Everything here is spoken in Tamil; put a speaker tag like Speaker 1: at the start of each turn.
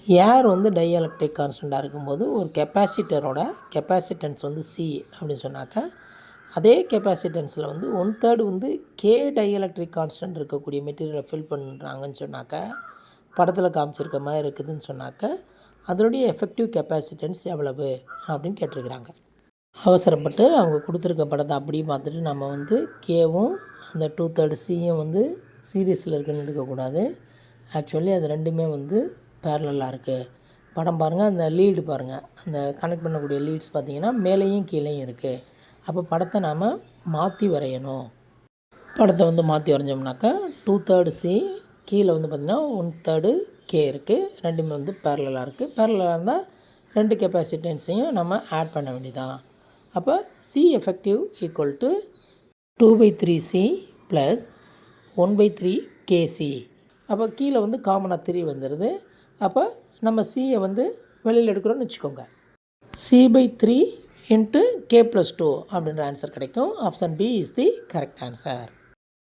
Speaker 1: ஏர் வந்து டைஎலக்ட்ரிக் கான்ஸ்டண்ட்டாக இருக்கும்போது ஒரு கெப்பாசிட்டரோட கெப்பாசிட்டன்ஸ் வந்து சி அப்படின்னு சொன்னாக்கா, அதே கெப்பாசிட்டன்ஸில் வந்து 1/3 வந்து கே டைஎலக்ட்ரிக் கான்ஸ்டன்ட் இருக்கக்கூடிய மெட்டீரியலை ஃபில் பண்ணுறாங்கன்னு சொன்னாக்கா, படத்தில் காமிச்சிருக்க மாதிரி இருக்குதுன்னு சொன்னாக்கா, அதனுடைய எஃபெக்டிவ் கெப்பாசிட்டன்ஸ் எவ்வளவு அப்படின்னு கேட்டிருக்கிறாங்க. அவசரப்பட்டு அவங்க கொடுத்துருக்க படத்தை அப்படியே பார்த்துட்டு நம்ம வந்து கேவும் அந்த 2/3 சியும் வந்து சீரியஸில் இருக்குதுன்னு எடுக்கக்கூடாது. ஆக்சுவலி அது ரெண்டுமே வந்து பேரலாக இருக்குது. படம் பாருங்கள், அந்த லீடு பாருங்கள், அந்த கனெக்ட் பண்ணக்கூடிய லீட்ஸ் பார்த்திங்கன்னா மேலேயும் கீழேயும் இருக்குது. அப்போ படத்தை நாம் மாற்றி வரையணும். படத்தை வந்து மாற்றி வரைஞ்சோம்னாக்கா 2/3 சி, கீழே வந்து பார்த்திங்கன்னா 1/3 கே இருக்குது. ரெண்டுமே வந்து பேரலாக இருக்குது. பேரலாக இருந்தால் ரெண்டு கெப்பாசிட்டன்ஸையும் நம்ம ஆட் பண்ண வேண்டியதான். அப்போ C effective equal to 2/3 C plus 1/3 கேசி. அப்போ கீழே வந்து காமனாக 3 வந்துடுது. அப்போ நம்ம சியை வந்து வெளியில் எடுக்கிறோன்னு வச்சுக்கோங்க. C/3 × K + 2 அப்படின்ற ஆன்சர் கிடைக்கும். Option B is the correct answer.